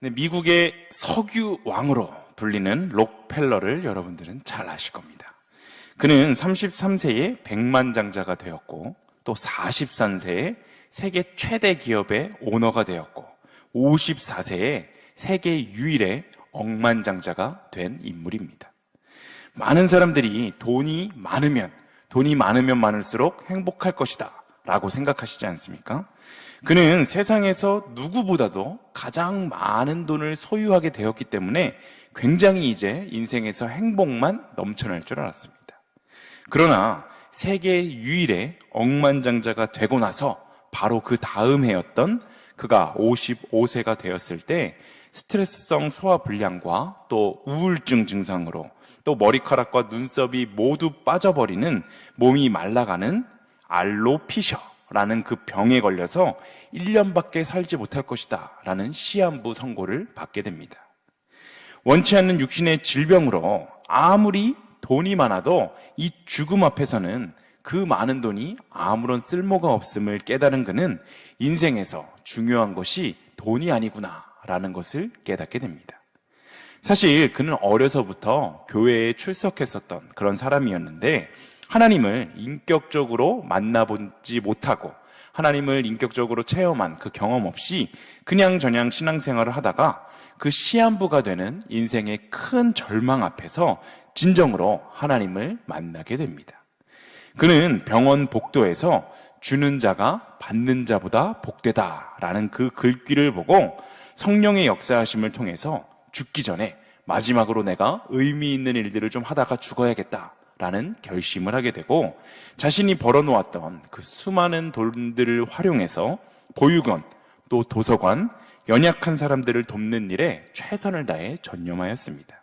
미국의 석유 왕으로 불리는 록펠러를 여러분들은 잘 아실 겁니다. 그는 33세에 백만장자가 되었고, 또 43세에 세계 최대 기업의 오너가 되었고, 54세에 세계 유일의 억만장자가 된 인물입니다. 많은 사람들이 돈이 많으면 많을수록 행복할 것이다 라고 생각하시지 않습니까? 그는 세상에서 누구보다도 가장 많은 돈을 소유하게 되었기 때문에 굉장히 이제 인생에서 행복만 넘쳐날 줄 알았습니다. 그러나 세계 유일의 억만장자가 되고 나서 바로 그 다음 해였던 그가 55세가 되었을 때 스트레스성 소화불량과 또 우울증 증상으로 또 머리카락과 눈썹이 모두 빠져버리는 몸이 말라가는 알로피셔라는 그 병에 걸려서 1년밖에 살지 못할 것이다 라는 시한부 선고를 받게 됩니다. 원치 않는 육신의 질병으로 아무리 돈이 많아도 이 죽음 앞에서는 그 많은 돈이 아무런 쓸모가 없음을 깨달은 그는 인생에서 중요한 것이 돈이 아니구나 라는 것을 깨닫게 됩니다. 사실 그는 어려서부터 교회에 출석했었던 그런 사람이었는데 하나님을 인격적으로 만나보지 못하고 하나님을 인격적으로 체험한 그 경험 없이 그냥저냥 신앙생활을 하다가 그 시한부가 되는 인생의 큰 절망 앞에서 진정으로 하나님을 만나게 됩니다. 그는 병원 복도에서 주는 자가 받는 자보다 복되다라는 그 글귀를 보고 성령의 역사하심을 통해서 죽기 전에 마지막으로 내가 의미 있는 일들을 좀 하다가 죽어야겠다라는 결심을 하게 되고 자신이 벌어놓았던 그 수많은 돈들을 활용해서 보육원, 또 도서관, 연약한 사람들을 돕는 일에 최선을 다해 전념하였습니다.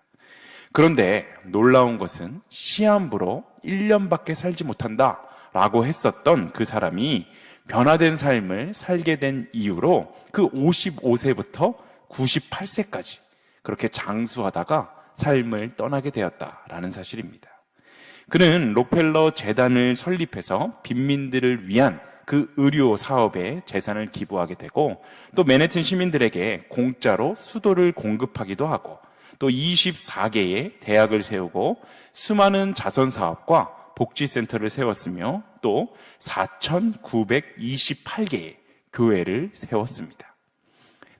그런데 놀라운 것은 시한부로 1년밖에 살지 못한다라고 했었던 그 사람이 변화된 삶을 살게 된 이유로 그 55세부터 98세까지 그렇게 장수하다가 삶을 떠나게 되었다라는 사실입니다. 그는 록펠러 재단을 설립해서 빈민들을 위한 그 의료 사업에 재산을 기부하게 되고 또 맨해튼 시민들에게 공짜로 수도를 공급하기도 하고 또 24개의 대학을 세우고 수많은 자선사업과 복지센터를 세웠으며 또 4,928개의 교회를 세웠습니다.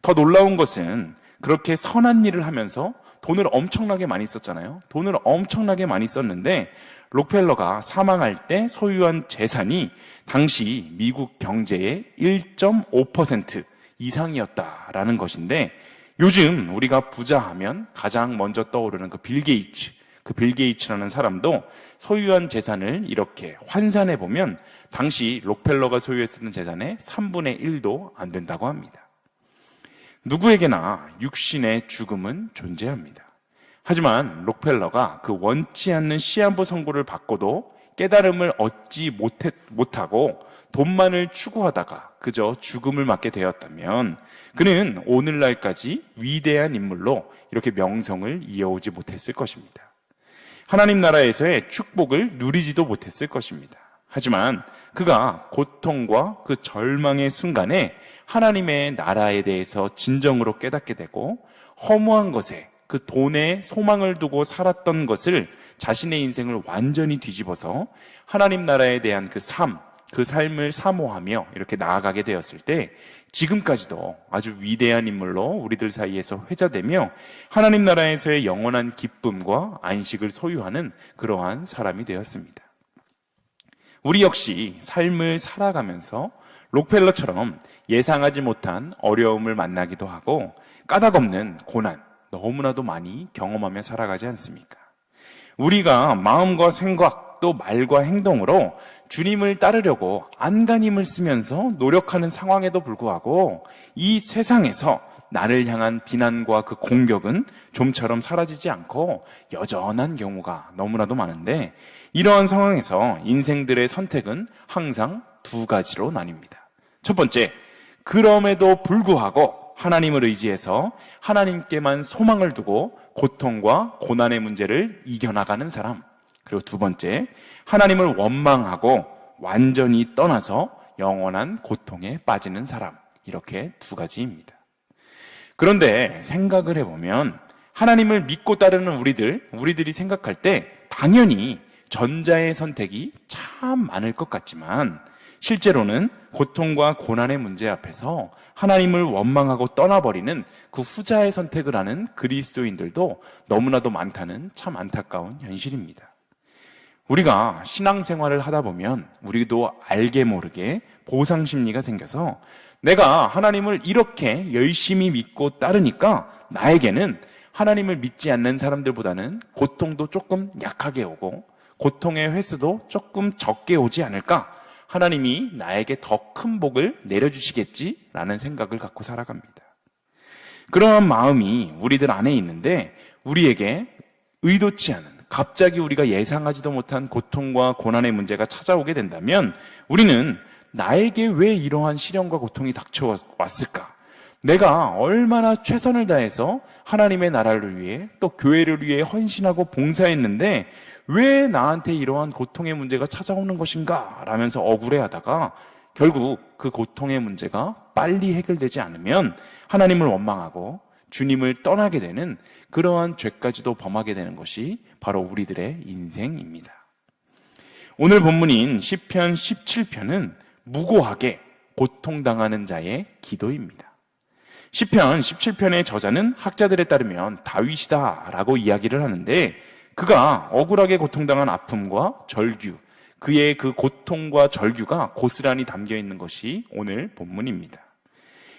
더 놀라운 것은 그렇게 선한 일을 하면서 돈을 엄청나게 많이 썼잖아요. 돈을 엄청나게 많이 썼는데 록펠러가 사망할 때 소유한 재산이 당시 미국 경제의 1.5% 이상이었다라는 것인데 요즘 우리가 부자 하면 가장 먼저 떠오르는 그 빌 게이츠라는 사람도 소유한 재산을 이렇게 환산해 보면 당시 록펠러가 소유했었던 재산의 3분의 1도 안 된다고 합니다. 누구에게나 육신의 죽음은 존재합니다. 하지만 록펠러가 그 원치 않는 시한부 선고를 받고도 깨달음을 얻지 못하고 돈만을 추구하다가 그저 죽음을 맞게 되었다면 그는 오늘날까지 위대한 인물로 이렇게 명성을 이어오지 못했을 것입니다. 하나님 나라에서의 축복을 누리지도 못했을 것입니다. 하지만 그가 고통과 그 절망의 순간에 하나님의 나라에 대해서 진정으로 깨닫게 되고 허무한 것에 그 돈에 소망을 두고 살았던 것을 자신의 인생을 완전히 뒤집어서 하나님 나라에 대한 그 삶을 사모하며 이렇게 나아가게 되었을 때 지금까지도 아주 위대한 인물로 우리들 사이에서 회자되며 하나님 나라에서의 영원한 기쁨과 안식을 소유하는 그러한 사람이 되었습니다. 우리 역시 삶을 살아가면서 록펠러처럼 예상하지 못한 어려움을 만나기도 하고 까닭없는 고난 너무나도 많이 경험하며 살아가지 않습니까? 우리가 마음과 생각 또 말과 행동으로 주님을 따르려고 안간힘을 쓰면서 노력하는 상황에도 불구하고 이 세상에서 나를 향한 비난과 그 공격은 좀처럼 사라지지 않고 여전한 경우가 너무나도 많은데 이러한 상황에서 인생들의 선택은 항상 두 가지로 나뉩니다. 첫 번째, 그럼에도 불구하고 하나님을 의지해서 하나님께만 소망을 두고 고통과 고난의 문제를 이겨나가는 사람. 그리고 두 번째, 하나님을 원망하고 완전히 떠나서 영원한 고통에 빠지는 사람. 이렇게 두 가지입니다. 그런데 생각을 해보면 하나님을 믿고 따르는 우리들이 생각할 때 당연히 전자의 선택이 참 많을 것 같지만 실제로는 고통과 고난의 문제 앞에서 하나님을 원망하고 떠나버리는 그 후자의 선택을 하는 그리스도인들도 너무나도 많다는 참 안타까운 현실입니다. 우리가 신앙생활을 하다 보면 우리도 알게 모르게 보상심리가 생겨서 내가 하나님을 이렇게 열심히 믿고 따르니까 나에게는 하나님을 믿지 않는 사람들보다는 고통도 조금 약하게 오고 고통의 횟수도 조금 적게 오지 않을까? 하나님이 나에게 더 큰 복을 내려주시겠지라는 생각을 갖고 살아갑니다. 그러한 마음이 우리들 안에 있는데 우리에게 의도치 않은 갑자기 우리가 예상하지도 못한 고통과 고난의 문제가 찾아오게 된다면 우리는 나에게 왜 이러한 시련과 고통이 닥쳐왔을까? 내가 얼마나 최선을 다해서 하나님의 나라를 위해 또 교회를 위해 헌신하고 봉사했는데 왜 나한테 이러한 고통의 문제가 찾아오는 것인가? 라면서 억울해하다가 결국 그 고통의 문제가 빨리 해결되지 않으면 하나님을 원망하고 주님을 떠나게 되는 그러한 죄까지도 범하게 되는 것이 바로 우리들의 인생입니다. 오늘 본문인 시편 17편은 무고하게 고통당하는 자의 기도입니다. 시편 17편의 저자는 학자들에 따르면 다윗이다 라고 이야기를 하는데 그가 억울하게 고통당한 아픔과 절규, 그의 그 고통과 절규가 고스란히 담겨 있는 것이 오늘 본문입니다.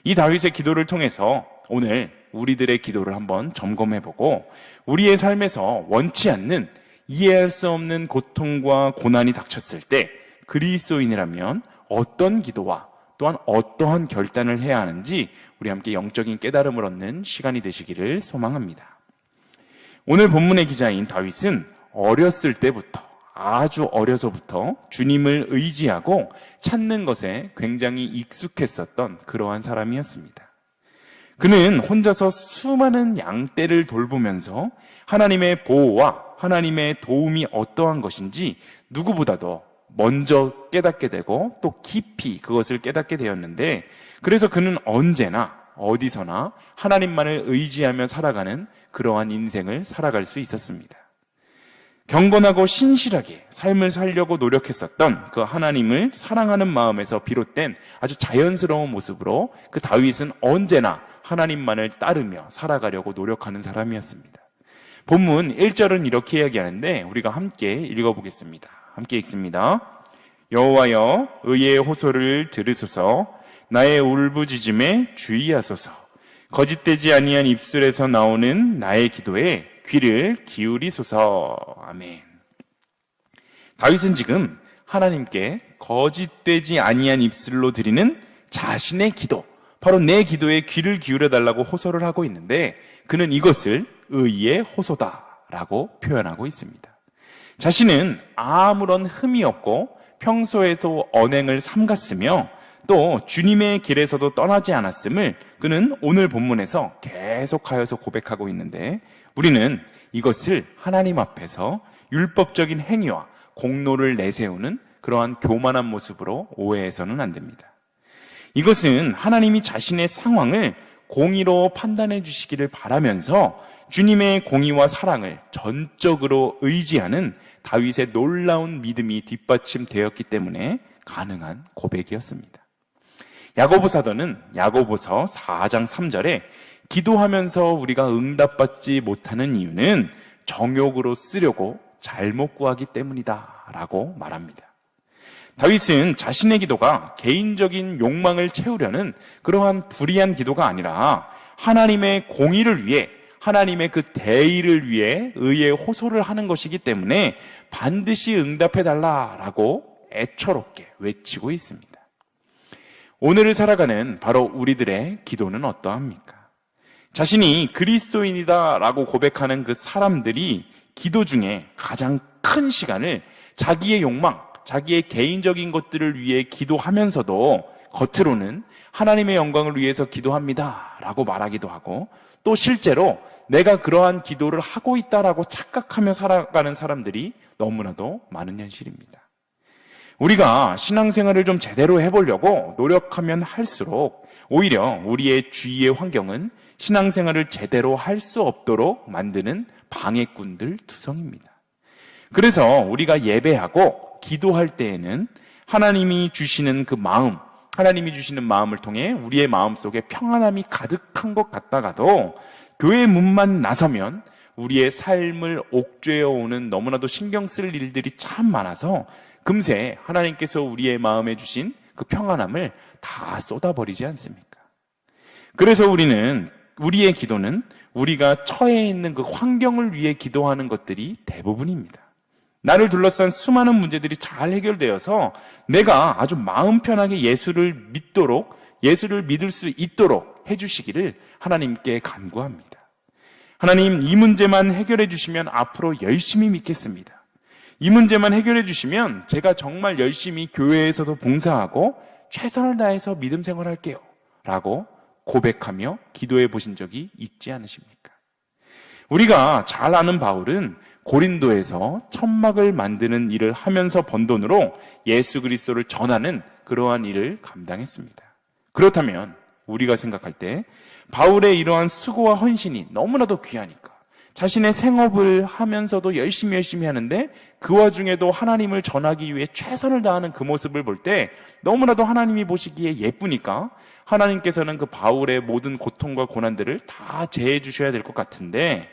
이 다윗의 기도를 통해서 오늘 우리들의 기도를 한번 점검해보고 우리의 삶에서 원치 않는 이해할 수 없는 고통과 고난이 닥쳤을 때 그리스도인이라면 어떤 기도와 또한 어떠한 결단을 해야 하는지 우리 함께 영적인 깨달음을 얻는 시간이 되시기를 소망합니다. 오늘 본문의 기자인 다윗은 어렸을 때부터 아주 어려서부터 주님을 의지하고 찾는 것에 굉장히 익숙했었던 그러한 사람이었습니다. 그는 혼자서 수많은 양떼를 돌보면서 하나님의 보호와 하나님의 도움이 어떠한 것인지 누구보다도 먼저 깨닫게 되고 또 깊이 그것을 깨닫게 되었는데 그래서 그는 언제나 어디서나 하나님만을 의지하며 살아가는 그러한 인생을 살아갈 수 있었습니다. 경건하고 신실하게 삶을 살려고 노력했었던 그 하나님을 사랑하는 마음에서 비롯된 아주 자연스러운 모습으로 그 다윗은 언제나 하나님만을 따르며 살아가려고 노력하는 사람이었습니다. 본문 1절은 이렇게 이야기하는데 우리가 함께 읽어보겠습니다. 함께 읽습니다. 여호와여 의의 호소를 들으소서 나의 울부짖음에 주의하소서 거짓되지 아니한 입술에서 나오는 나의 기도에 귀를 기울이소서. 아멘. 다윗은 지금 하나님께 거짓되지 아니한 입술로 드리는 자신의 기도, 바로 내 기도에 귀를 기울여달라고 호소를 하고 있는데 그는 이것을 의의 호소다라고 표현하고 있습니다. 자신은 아무런 흠이 없고 평소에도 언행을 삼갔으며 또 주님의 길에서도 떠나지 않았음을 그는 오늘 본문에서 계속하여서 고백하고 있는데 우리는 이것을 하나님 앞에서 율법적인 행위와 공로를 내세우는 그러한 교만한 모습으로 오해해서는 안 됩니다. 이것은 하나님이 자신의 상황을 공의로 판단해 주시기를 바라면서 주님의 공의와 사랑을 전적으로 의지하는 다윗의 놀라운 믿음이 뒷받침되었기 때문에 가능한 고백이었습니다. 야고보 사도는 야고보서 4장 3절에 기도하면서 우리가 응답받지 못하는 이유는 정욕으로 쓰려고 잘못 구하기 때문이다 라고 말합니다. 다윗은 자신의 기도가 개인적인 욕망을 채우려는 그러한 불의한 기도가 아니라 하나님의 공의를 위해 하나님의 그 대의를 위해 의의 호소를 하는 것이기 때문에 반드시 응답해달라라고 애처롭게 외치고 있습니다. 오늘을 살아가는 바로 우리들의 기도는 어떠합니까? 자신이 그리스도인이다라고 고백하는 그 사람들이 기도 중에 가장 큰 시간을 자기의 욕망, 자기의 개인적인 것들을 위해 기도하면서도 겉으로는 하나님의 영광을 위해서 기도합니다라고 말하기도 하고 또 실제로 내가 그러한 기도를 하고 있다라고 착각하며 살아가는 사람들이 너무나도 많은 현실입니다. 우리가 신앙생활을 좀 제대로 해보려고 노력하면 할수록 오히려 우리의 주위의 환경은 신앙생활을 제대로 할 수 없도록 만드는 방해꾼들 투성입니다. 그래서 우리가 예배하고 기도할 때에는 하나님이 주시는 그 마음, 하나님이 주시는 마음을 통해 우리의 마음속에 평안함이 가득한 것 같다가도 교회 문만 나서면 우리의 삶을 옥죄어 오는 너무나도 신경 쓸 일들이 참 많아서 금세 하나님께서 우리의 마음에 주신 그 평안함을 다 쏟아버리지 않습니까? 그래서 우리의 기도는 우리가 처해 있는 그 환경을 위해 기도하는 것들이 대부분입니다. 나를 둘러싼 수많은 문제들이 잘 해결되어서 내가 아주 마음 편하게 예수를 믿을 수 있도록 해주시기를 하나님께 간구합니다. 하나님, 이 문제만 해결해 주시면 앞으로 열심히 믿겠습니다. 이 문제만 해결해 주시면 제가 정말 열심히 교회에서도 봉사하고 최선을 다해서 믿음 생활할게요 라고 고백하며 기도해 보신 적이 있지 않으십니까? 우리가 잘 아는 바울은 고린도에서 천막을 만드는 일을 하면서 번 돈으로 예수 그리스도를 전하는 그러한 일을 감당했습니다. 그렇다면 우리가 생각할 때 바울의 이러한 수고와 헌신이 너무나도 귀하니까 자신의 생업을 하면서도 열심히 하는데 그 와중에도 하나님을 전하기 위해 최선을 다하는 그 모습을 볼 때 너무나도 하나님이 보시기에 예쁘니까 하나님께서는 그 바울의 모든 고통과 고난들을 다 제해 주셔야 될 것 같은데,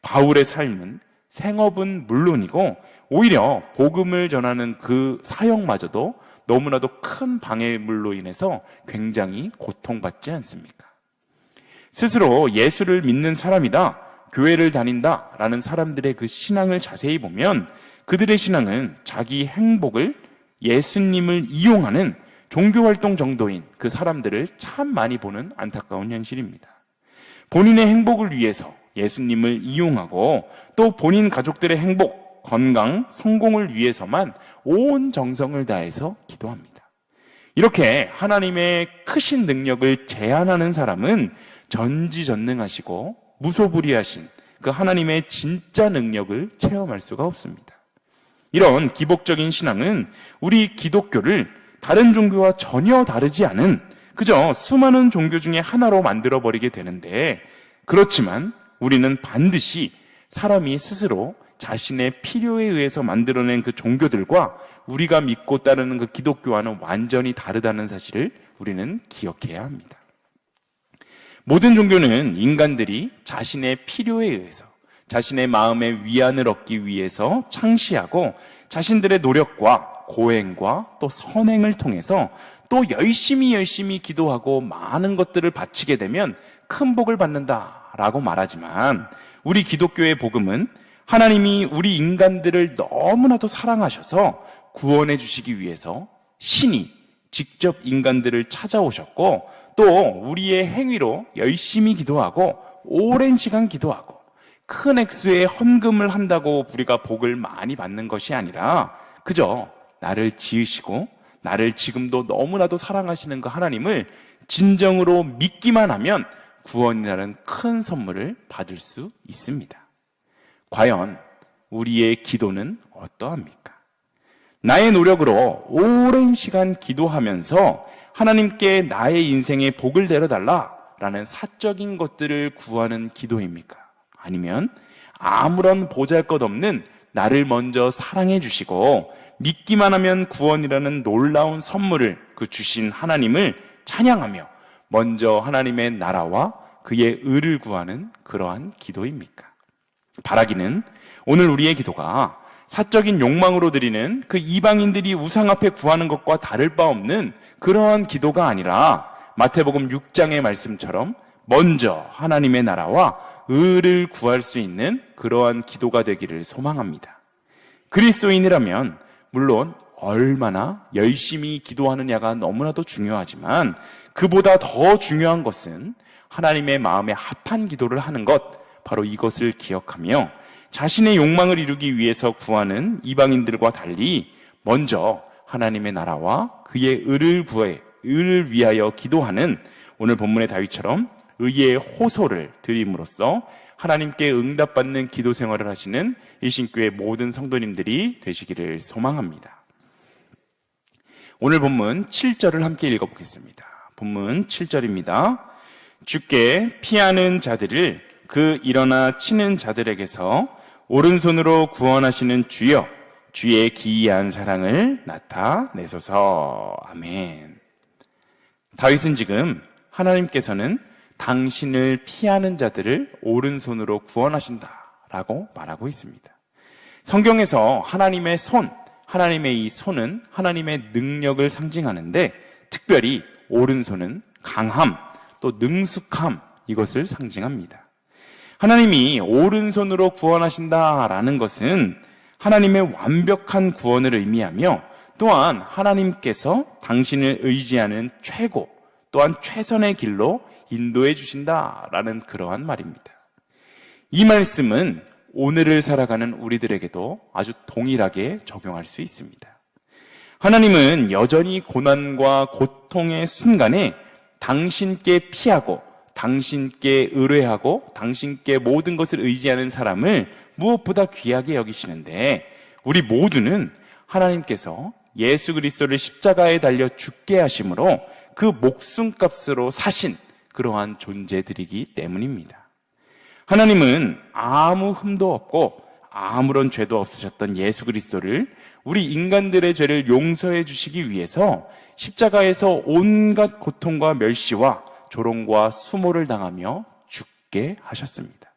바울의 삶은 생업은 물론이고 오히려 복음을 전하는 그 사역마저도 너무나도 큰 방해물로 인해서 굉장히 고통받지 않습니까? 스스로 예수를 믿는 사람이다, 교회를 다닌다 라는 사람들의 그 신앙을 자세히 보면 그들의 신앙은 자기 행복을 예수님을 이용하는 종교활동 정도인 그 사람들을 참 많이 보는 안타까운 현실입니다. 본인의 행복을 위해서 예수님을 이용하고 또 본인 가족들의 행복, 건강, 성공을 위해서만 온 정성을 다해서 기도합니다. 이렇게 하나님의 크신 능력을 제한하는 사람은 전지전능하시고 무소불위하신 그 하나님의 진짜 능력을 체험할 수가 없습니다. 이런 기복적인 신앙은 우리 기독교를 다른 종교와 전혀 다르지 않은 그저 수많은 종교 중에 하나로 만들어버리게 되는데, 그렇지만 우리는 반드시 사람이 스스로 자신의 필요에 의해서 만들어낸 그 종교들과 우리가 믿고 따르는 그 기독교와는 완전히 다르다는 사실을 우리는 기억해야 합니다. 모든 종교는 인간들이 자신의 필요에 의해서 자신의 마음의 위안을 얻기 위해서 창시하고 자신들의 노력과 고행과 또 선행을 통해서 또 열심히 기도하고 많은 것들을 바치게 되면 큰 복을 받는다라고 말하지만, 우리 기독교의 복음은 하나님이 우리 인간들을 너무나도 사랑하셔서 구원해 주시기 위해서 신이 직접 인간들을 찾아오셨고 또 우리의 행위로 열심히 기도하고 오랜 시간 기도하고 큰 액수의 헌금을 한다고 우리가 복을 많이 받는 것이 아니라 그저 나를 지으시고 나를 지금도 너무나도 사랑하시는 그 하나님을 진정으로 믿기만 하면 구원이라는 큰 선물을 받을 수 있습니다. 과연 우리의 기도는 어떠합니까? 나의 노력으로 오랜 시간 기도하면서 하나님께 나의 인생에 복을 내려달라라는 사적인 것들을 구하는 기도입니까? 아니면 아무런 보잘것없는 나를 먼저 사랑해 주시고 믿기만 하면 구원이라는 놀라운 선물을 그 주신 하나님을 찬양하며 먼저 하나님의 나라와 그의 의를 구하는 그러한 기도입니까? 바라기는 오늘 우리의 기도가 사적인 욕망으로 드리는 그 이방인들이 우상 앞에 구하는 것과 다를 바 없는 그러한 기도가 아니라 마태복음 6장의 말씀처럼 먼저 하나님의 나라와 의를 구할 수 있는 그러한 기도가 되기를 소망합니다. 그리스도인이라면 물론 얼마나 열심히 기도하느냐가 너무나도 중요하지만 그보다 더 중요한 것은 하나님의 마음에 합한 기도를 하는 것, 바로 이것을 기억하며 자신의 욕망을 이루기 위해서 구하는 이방인들과 달리 먼저 하나님의 나라와 그의 의를 위하여 기도하는 오늘 본문의 다윗처럼 의의 호소를 드림으로써 하나님께 응답받는 기도 생활을 하시는 일신교회 모든 성도님들이 되시기를 소망합니다. 오늘 본문 7절을 함께 읽어보겠습니다. 본문 7절입니다. 주께 피하는 자들을 그 일어나 치는 자들에게서 오른손으로 구원하시는 주여, 주의 기이한 사랑을 나타내소서. 아멘. 다윗은 지금 하나님께서는 당신을 피하는 자들을 오른손으로 구원하신다라고 말하고 있습니다. 성경에서 하나님의 손, 하나님의 이 손은 하나님의 능력을 상징하는데 특별히 오른손은 강함, 또 능숙함, 이것을 상징합니다. 하나님이 오른손으로 구원하신다라는 것은 하나님의 완벽한 구원을 의미하며 또한 하나님께서 당신을 의지하는 최고 또한 최선의 길로 인도해 주신다라는 그러한 말입니다. 이 말씀은 오늘을 살아가는 우리들에게도 아주 동일하게 적용할 수 있습니다. 하나님은 여전히 고난과 고통의 순간에 당신께 피하고 당신께 의뢰하고 당신께 모든 것을 의지하는 사람을 무엇보다 귀하게 여기시는데 우리 모두는 하나님께서 예수 그리스도를 십자가에 달려 죽게 하심으로 그 목숨값으로 사신 그러한 존재들이기 때문입니다. 하나님은 아무 흠도 없고 아무런 죄도 없으셨던 예수 그리스도를 우리 인간들의 죄를 용서해 주시기 위해서 십자가에서 온갖 고통과 멸시와 조롱과 수모를 당하며 죽게 하셨습니다.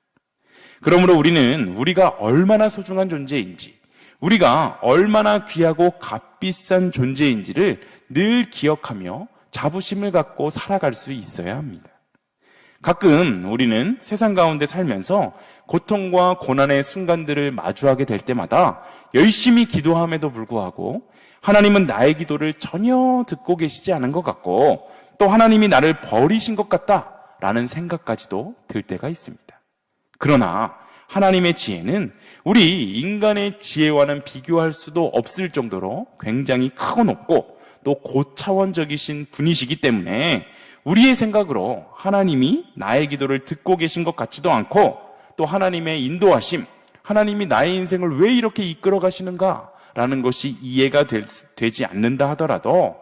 그러므로 우리는 우리가 얼마나 소중한 존재인지, 우리가 얼마나 귀하고 값비싼 존재인지를 늘 기억하며 자부심을 갖고 살아갈 수 있어야 합니다. 가끔 우리는 세상 가운데 살면서 고통과 고난의 순간들을 마주하게 될 때마다 열심히 기도함에도 불구하고 하나님은 나의 기도를 전혀 듣고 계시지 않은 것 같고 또 하나님이 나를 버리신 것 같다라는 생각까지도 들 때가 있습니다. 그러나 하나님의 지혜는 우리 인간의 지혜와는 비교할 수도 없을 정도로 굉장히 크고 높고 또 고차원적이신 분이시기 때문에 우리의 생각으로 하나님이 나의 기도를 듣고 계신 것 같지도 않고 또 하나님의 인도하심, 하나님이 나의 인생을 왜 이렇게 이끌어 가시는가라는 것이 이해가 되지 않는다 하더라도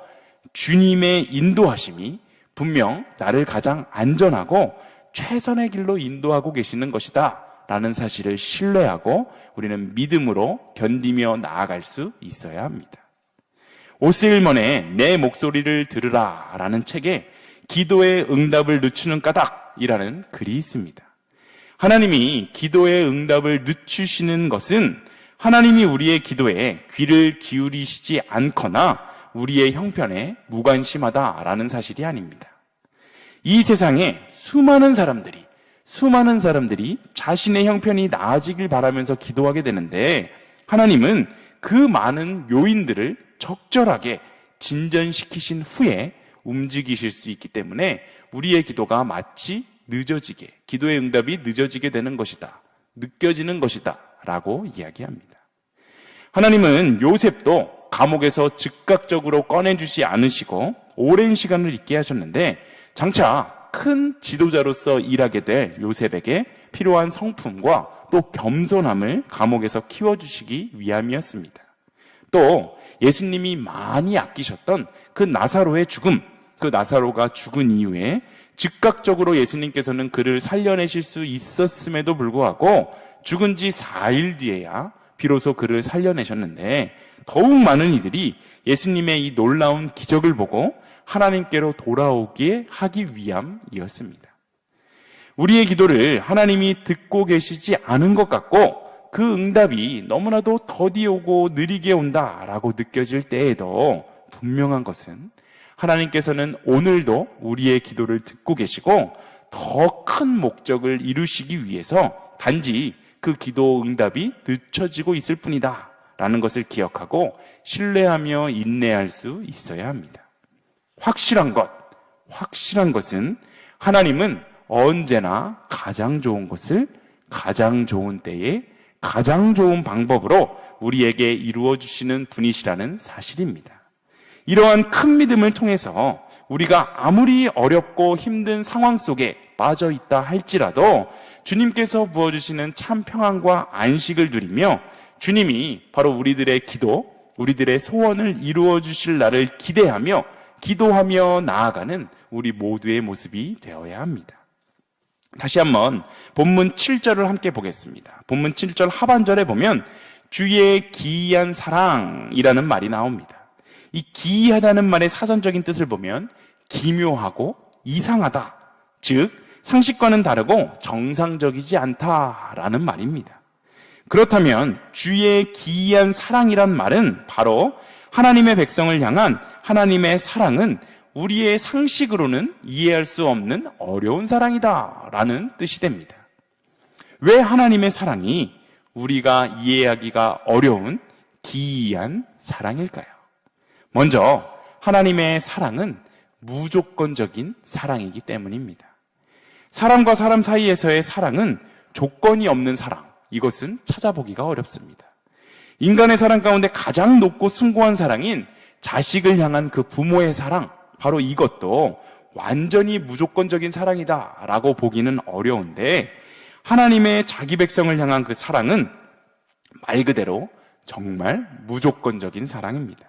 주님의 인도하심이 분명 나를 가장 안전하고 최선의 길로 인도하고 계시는 것이다 라는 사실을 신뢰하고 우리는 믿음으로 견디며 나아갈 수 있어야 합니다. 오스일먼의 내 목소리를 들으라 라는 책에 기도의 응답을 늦추는 까닭이라는 글이 있습니다. 하나님이 기도의 응답을 늦추시는 것은 하나님이 우리의 기도에 귀를 기울이시지 않거나 우리의 형편에 무관심하다라는 사실이 아닙니다. 이 세상에 수많은 사람들이 자신의 형편이 나아지길 바라면서 기도하게 되는데 하나님은 그 많은 요인들을 적절하게 진전시키신 후에 움직이실 수 있기 때문에 우리의 기도가 마치 늦어지게, 기도의 응답이 늦어지게 되는 것이다, 느껴지는 것이다 라고 이야기합니다. 하나님은 요셉도 감옥에서 즉각적으로 꺼내주지 않으시고 오랜 시간을 있게 하셨는데 장차 큰 지도자로서 일하게 될 요셉에게 필요한 성품과 또 겸손함을 감옥에서 키워주시기 위함이었습니다. 또 예수님이 많이 아끼셨던 그 나사로의 죽음, 그 나사로가 죽은 이후에 즉각적으로 예수님께서는 그를 살려내실 수 있었음에도 불구하고 죽은 지 4일 뒤에야 비로소 그를 살려내셨는데 더욱 많은 이들이 예수님의 이 놀라운 기적을 보고 하나님께로 돌아오게 하기 위함이었습니다. 우리의 기도를 하나님이 듣고 계시지 않은 것 같고 그 응답이 너무나도 더디 오고 느리게 온다라고 느껴질 때에도 분명한 것은 하나님께서는 오늘도 우리의 기도를 듣고 계시고 더 큰 목적을 이루시기 위해서 단지 그 기도 응답이 늦춰지고 있을 뿐이다 라는 것을 기억하고 신뢰하며 인내할 수 있어야 합니다. 확실한 것은 하나님은 언제나 가장 좋은 것을 가장 좋은 때에 가장 좋은 방법으로 우리에게 이루어 주시는 분이시라는 사실입니다. 이러한 큰 믿음을 통해서 우리가 아무리 어렵고 힘든 상황 속에 빠져 있다 할지라도 주님께서 부어주시는 참 평안과 안식을 누리며 주님이 바로 우리들의 기도, 우리들의 소원을 이루어 주실 날을 기대하며 기도하며 나아가는 우리 모두의 모습이 되어야 합니다. 다시 한번 본문 7절을 함께 보겠습니다. 본문 7절 하반절에 보면 주의 기이한 사랑이라는 말이 나옵니다. 이 기이하다는 말의 사전적인 뜻을 보면 기묘하고 이상하다, 즉 상식과는 다르고 정상적이지 않다라는 말입니다. 그렇다면 주의 기이한 사랑이란 말은 바로 하나님의 백성을 향한 하나님의 사랑은 우리의 상식으로는 이해할 수 없는 어려운 사랑이다라는 뜻이 됩니다. 왜 하나님의 사랑이 우리가 이해하기가 어려운 기이한 사랑일까요? 먼저 하나님의 사랑은 무조건적인 사랑이기 때문입니다. 사람과 사람 사이에서의 사랑은 조건이 없는 사랑, 이것은 찾아보기가 어렵습니다. 인간의 사랑 가운데 가장 높고 숭고한 사랑인 자식을 향한 그 부모의 사랑, 바로 이것도 완전히 무조건적인 사랑이다라고 보기는 어려운데 하나님의 자기 백성을 향한 그 사랑은 말 그대로 정말 무조건적인 사랑입니다.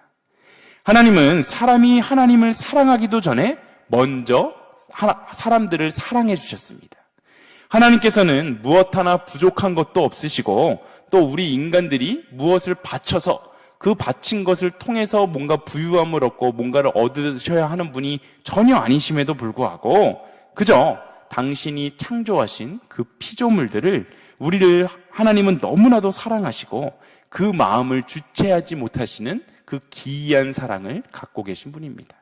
하나님은 사람이 하나님을 사랑하기도 전에 먼저 사람들을 사랑해 주셨습니다. 하나님께서는 무엇 하나 부족한 것도 없으시고 또 우리 인간들이 무엇을 바쳐서 그 바친 것을 통해서 뭔가 부유함을 얻고 뭔가를 얻으셔야 하는 분이 전혀 아니심에도 불구하고 그저 당신이 창조하신 그 피조물들을 우리를 하나님은 너무나도 사랑하시고 그 마음을 주체하지 못하시는 그 기이한 사랑을 갖고 계신 분입니다.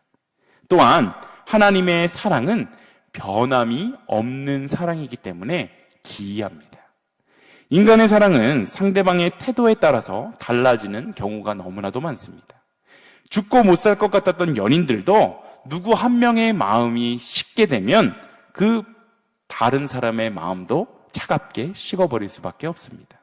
또한 하나님의 사랑은 변함이 없는 사랑이기 때문에 기이합니다. 인간의 사랑은 상대방의 태도에 따라서 달라지는 경우가 너무나도 많습니다. 죽고 못 살 것 같았던 연인들도 누구 한 명의 마음이 식게 되면 그 다른 사람의 마음도 차갑게 식어버릴 수밖에 없습니다.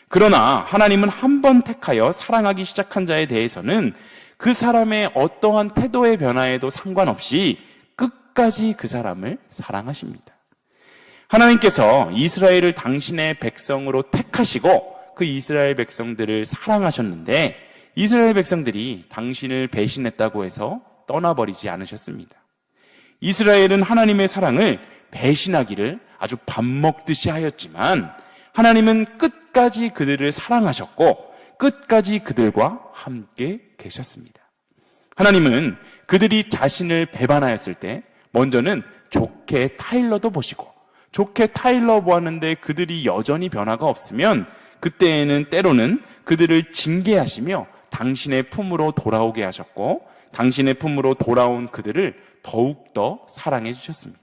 그러나 하나님은 한 번 택하여 사랑하기 시작한 자에 대해서는 그 사람의 어떠한 태도의 변화에도 상관없이 끝까지 그 사람을 사랑하십니다. 하나님께서 이스라엘을 당신의 백성으로 택하시고 그 이스라엘 백성들을 사랑하셨는데 이스라엘 백성들이 당신을 배신했다고 해서 떠나버리지 않으셨습니다. 이스라엘은 하나님의 사랑을 배신하기를 아주 밥 먹듯이 하였지만 하나님은 끝까지 그들을 사랑하셨고 끝까지 그들과 함께 계셨습니다. 하나님은 그들이 자신을 배반하였을 때 먼저는 좋게 타일러도 보시고 좋게 타일러 보았는데 그들이 여전히 변화가 없으면 그때에는 때로는 그들을 징계하시며 당신의 품으로 돌아오게 하셨고 당신의 품으로 돌아온 그들을 더욱더 사랑해 주셨습니다.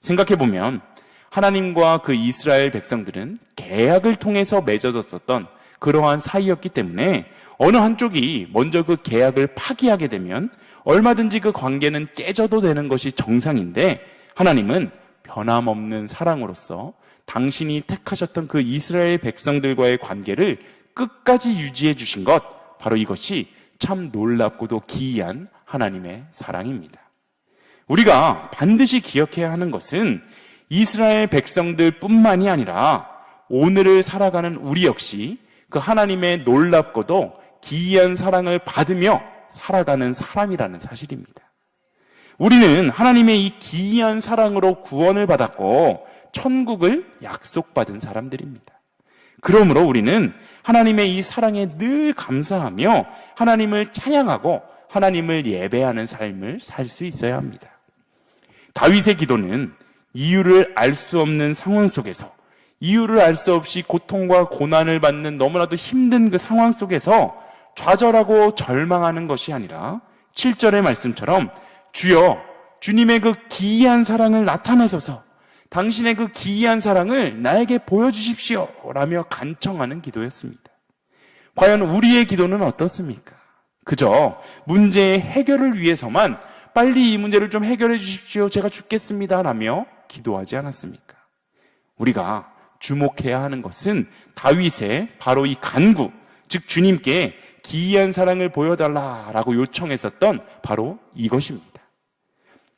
생각해보면 하나님과 그 이스라엘 백성들은 계약을 통해서 맺어졌었던 그러한 사이였기 때문에 어느 한쪽이 먼저 그 계약을 파기하게 되면 얼마든지 그 관계는 깨져도 되는 것이 정상인데 하나님은 변함없는 사랑으로서 당신이 택하셨던 그 이스라엘 백성들과의 관계를 끝까지 유지해 주신 것, 바로 이것이 참 놀랍고도 기이한 하나님의 사랑입니다. 우리가 반드시 기억해야 하는 것은 이스라엘 백성들뿐만이 아니라 오늘을 살아가는 우리 역시 그 하나님의 놀랍고도 기이한 사랑을 받으며 살아가는 사람이라는 사실입니다. 우리는 하나님의 이 기이한 사랑으로 구원을 받았고 천국을 약속받은 사람들입니다. 그러므로 우리는 하나님의 이 사랑에 늘 감사하며 하나님을 찬양하고 하나님을 예배하는 삶을 살 수 있어야 합니다. 다윗의 기도는 이유를 알 수 없는 상황 속에서 이유를 알 수 없이 고통과 고난을 받는 너무나도 힘든 그 상황 속에서 좌절하고 절망하는 것이 아니라 7절의 말씀처럼 주여 주님의 그 기이한 사랑을 나타내소서 당신의 그 기이한 사랑을 나에게 보여주십시오 라며 간청하는 기도였습니다. 과연 우리의 기도는 어떻습니까? 그저 문제의 해결을 위해서만 빨리 이 문제를 좀 해결해 주십시오 제가 죽겠습니다 라며 기도하지 않았습니까? 우리가 주목해야 하는 것은 다윗의 바로 이 간구, 즉 주님께 기이한 사랑을 보여달라라고 요청했었던 바로 이것입니다.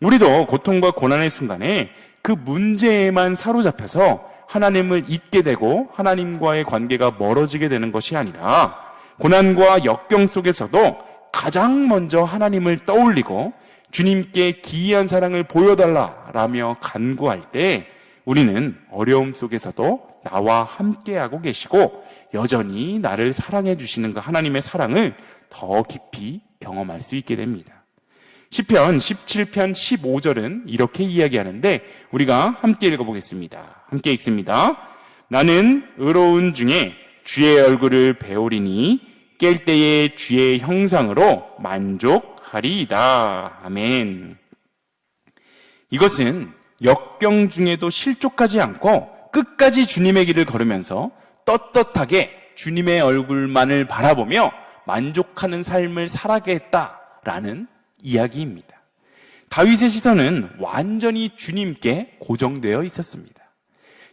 우리도 고통과 고난의 순간에 그 문제에만 사로잡혀서 하나님을 잊게 되고 하나님과의 관계가 멀어지게 되는 것이 아니라 고난과 역경 속에서도 가장 먼저 하나님을 떠올리고 주님께 기이한 사랑을 보여달라라며 간구할 때 우리는 어려움 속에서도 나와 함께하고 계시고 여전히 나를 사랑해 주시는 그 하나님의 사랑을 더 깊이 경험할 수 있게 됩니다. 시편 17편 15절은 이렇게 이야기하는데 우리가 함께 읽어보겠습니다. 함께 읽습니다. 나는 의로운 중에 주의 얼굴을 배우리니 깰 때에 주의 형상으로 만족하리이다. 아멘. 이것은 역경 중에도 실족하지 않고 끝까지 주님의 길을 걸으면서 떳떳하게 주님의 얼굴만을 바라보며 만족하는 삶을 살아가겠다라는 이야기입니다. 다윗의 시선은 완전히 주님께 고정되어 있었습니다.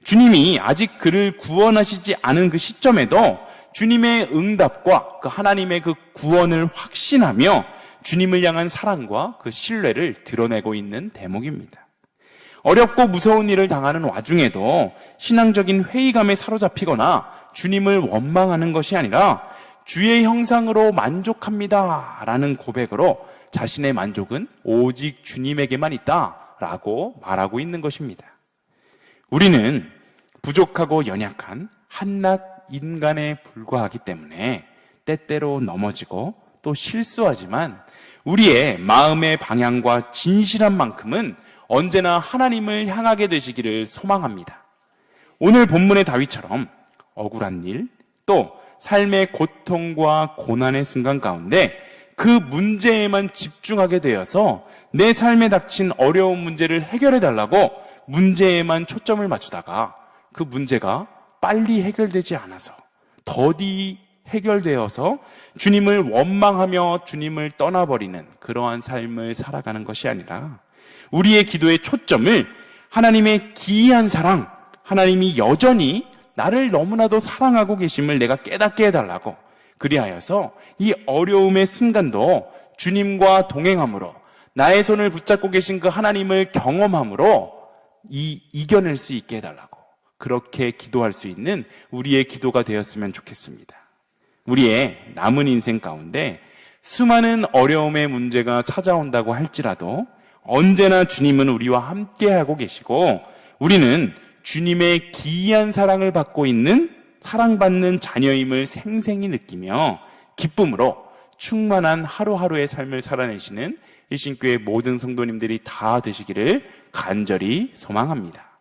주님이 아직 그를 구원하시지 않은 그 시점에도 주님의 응답과 그 하나님의 그 구원을 확신하며 주님을 향한 사랑과 그 신뢰를 드러내고 있는 대목입니다. 어렵고 무서운 일을 당하는 와중에도 신앙적인 회의감에 사로잡히거나 주님을 원망하는 것이 아니라 주의 형상으로 만족합니다 라는 고백으로 자신의 만족은 오직 주님에게만 있다라고 말하고 있는 것입니다. 우리는 부족하고 연약한 한낱 인간에 불과하기 때문에 때때로 넘어지고 또 실수하지만 우리의 마음의 방향과 진실한 만큼은 언제나 하나님을 향하게 되시기를 소망합니다. 오늘 본문의 다윗처럼 억울한 일, 또 삶의 고통과 고난의 순간 가운데 그 문제에만 집중하게 되어서 내 삶에 닥친 어려운 문제를 해결해 달라고 문제에만 초점을 맞추다가 그 문제가 빨리 해결되지 않아서 더디 해결되어서 주님을 원망하며 주님을 떠나버리는 그러한 삶을 살아가는 것이 아니라 우리의 기도의 초점을 하나님의 기이한 사랑, 하나님이 여전히 나를 너무나도 사랑하고 계심을 내가 깨닫게 해달라고, 그리하여서 이 어려움의 순간도 주님과 동행함으로 나의 손을 붙잡고 계신 그 하나님을 경험함으로 이겨낼 수 있게 해달라고, 그렇게 기도할 수 있는 우리의 기도가 되었으면 좋겠습니다. 우리의 남은 인생 가운데 수많은 어려움의 문제가 찾아온다고 할지라도 언제나 주님은 우리와 함께하고 계시고 우리는 주님의 기이한 사랑을 받고 있는 사랑받는 자녀임을 생생히 느끼며 기쁨으로 충만한 하루하루의 삶을 살아내시는 일신교회 모든 성도님들이 다 되시기를 간절히 소망합니다.